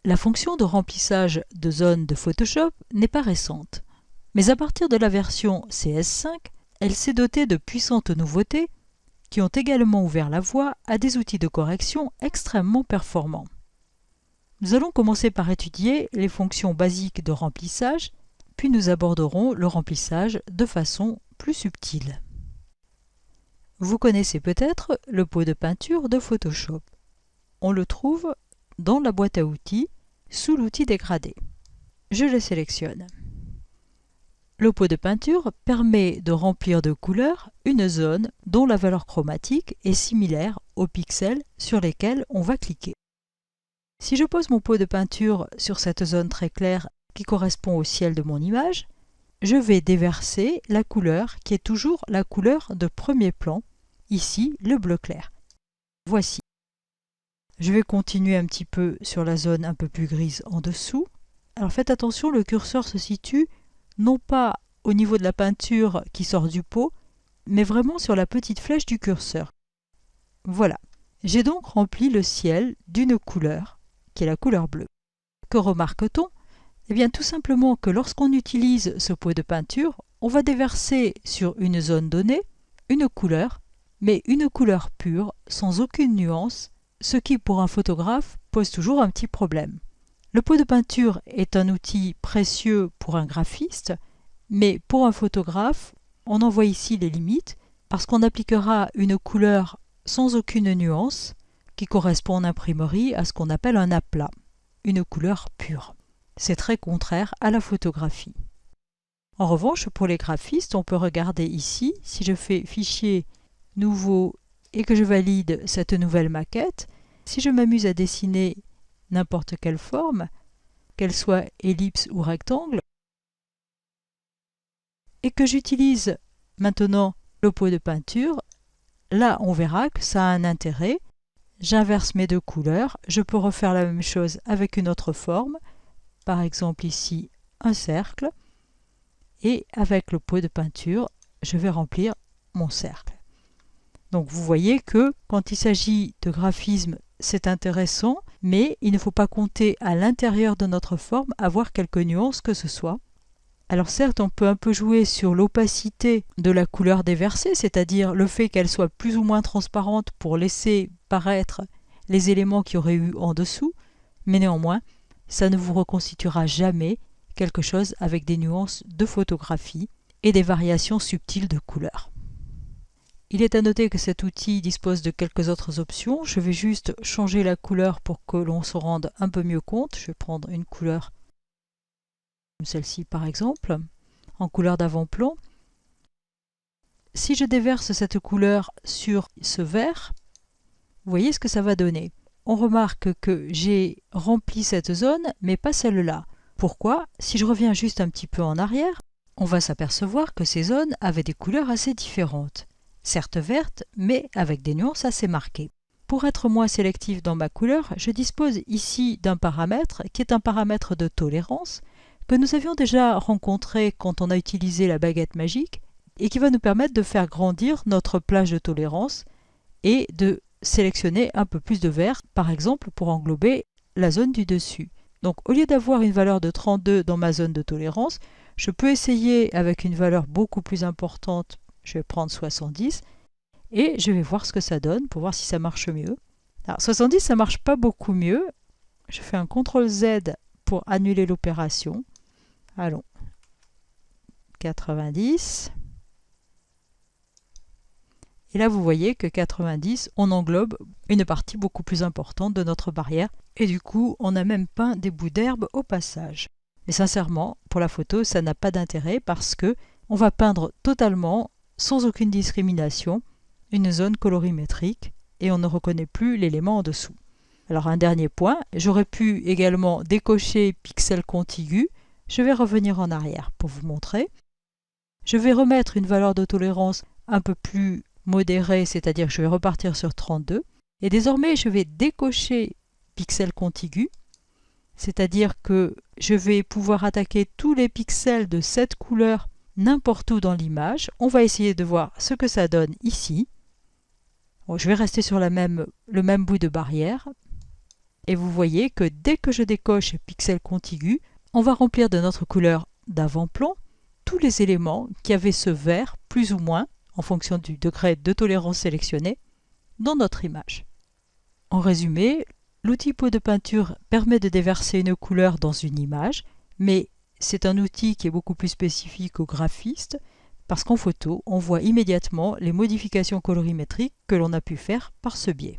La fonction de remplissage de zone de Photoshop n'est pas récente, mais à partir de la version CS5, elle s'est dotée de puissantes nouveautés qui ont également ouvert la voie à des outils de correction extrêmement performants. Nous allons commencer par étudier les fonctions basiques de remplissage, puis nous aborderons le remplissage de façon plus subtile. Vous connaissez peut-être le pot de peinture de Photoshop. On le trouve dans la boîte à outils, sous l'outil dégradé. Je le sélectionne. Le pot de peinture permet de remplir de couleurs une zone dont la valeur chromatique est similaire aux pixels sur lesquels on va cliquer. Si je pose mon pot de peinture sur cette zone très claire qui correspond au ciel de mon image, je vais déverser la couleur qui est toujours la couleur de premier plan, ici le bleu clair. Voici. Je vais continuer un petit peu sur la zone un peu plus grise en dessous. Alors faites attention, le curseur se situe non pas au niveau de la peinture qui sort du pot, mais vraiment sur la petite flèche du curseur. Voilà. J'ai donc rempli le ciel d'une couleur, qui est la couleur bleue. Que remarque-t-on? Eh bien tout simplement que lorsqu'on utilise ce pot de peinture, on va déverser sur une zone donnée une couleur, mais une couleur pure, sans aucune nuance, ce qui pour un photographe pose toujours un petit problème. Le pot de peinture est un outil précieux pour un graphiste, mais pour un photographe, on en voit ici les limites, parce qu'on appliquera une couleur sans aucune nuance, qui correspond en imprimerie à ce qu'on appelle un aplat, une couleur pure. C'est très contraire à la photographie. En revanche, pour les graphistes, on peut regarder ici, si je fais Fichier, Nouveau, et que je valide cette nouvelle maquette, si je m'amuse à dessiner n'importe quelle forme, qu'elle soit ellipse ou rectangle, et que j'utilise maintenant le pot de peinture, là on verra que ça a un intérêt. J'inverse mes deux couleurs, je peux refaire la même chose avec une autre forme, par exemple ici un cercle, et avec le pot de peinture, je vais remplir mon cercle. Donc vous voyez que quand il s'agit de graphisme, c'est intéressant, mais il ne faut pas compter à l'intérieur de notre forme avoir quelques nuances que ce soit. Alors certes, on peut un peu jouer sur l'opacité de la couleur déversée, c'est-à-dire le fait qu'elle soit plus ou moins transparente pour laisser paraître les éléments qu'il y aurait eu en dessous, mais néanmoins, ça ne vous reconstituera jamais quelque chose avec des nuances de photographie et des variations subtiles de couleurs. Il est à noter que cet outil dispose de quelques autres options. Je vais juste changer la couleur pour que l'on se rende un peu mieux compte. Je vais prendre une couleur comme celle-ci par exemple, en couleur d'avant-plan. Si je déverse cette couleur sur ce vert, vous voyez ce que ça va donner. On remarque que j'ai rempli cette zone, mais pas celle-là. Pourquoi? Si je reviens juste un petit peu en arrière, on va s'apercevoir que ces zones avaient des couleurs assez différentes. Certes vertes, mais avec des nuances assez marquées. Pour être moins sélectif dans ma couleur, je dispose ici d'un paramètre qui est un paramètre de tolérance que nous avions déjà rencontré quand on a utilisé la baguette magique et qui va nous permettre de faire grandir notre plage de tolérance et de sélectionner un peu plus de vert, par exemple pour englober la zone du dessus. Donc au lieu d'avoir une valeur de 32 dans ma zone de tolérance, je peux essayer avec une valeur beaucoup plus importante. Je vais prendre 70 et je vais voir ce que ça donne pour voir si ça marche mieux. Alors 70, ça ne marche pas beaucoup mieux. Je fais un CTRL Z pour annuler l'opération. Allons, 90. Et là, vous voyez que 90, on englobe une partie beaucoup plus importante de notre barrière. Et du coup, on a même peint des bouts d'herbe au passage. Mais sincèrement, pour la photo, ça n'a pas d'intérêt parce que on va peindre totalement, sans aucune discrimination, une zone colorimétrique et on ne reconnaît plus l'élément en dessous. Alors un dernier point, j'aurais pu également décocher pixel contigu. Je vais revenir en arrière pour vous montrer. Je vais remettre une valeur de tolérance un peu plus modérée, c'est-à-dire que je vais repartir sur 32. Et désormais, je vais décocher pixel contigu, c'est-à-dire que je vais pouvoir attaquer tous les pixels de cette couleur n'importe où dans l'image. On va essayer de voir ce que ça donne ici. Bon, je vais rester sur le même bout de barrière. Et vous voyez que dès que je décoche pixel contigu, on va remplir de notre couleur d'avant-plan tous les éléments qui avaient ce vert plus ou moins, en fonction du degré de tolérance sélectionné, dans notre image. En résumé, l'outil pot de peinture permet de déverser une couleur dans une image, mais c'est un outil qui est beaucoup plus spécifique aux graphistes, parce qu'en photo, on voit immédiatement les modifications colorimétriques que l'on a pu faire par ce biais.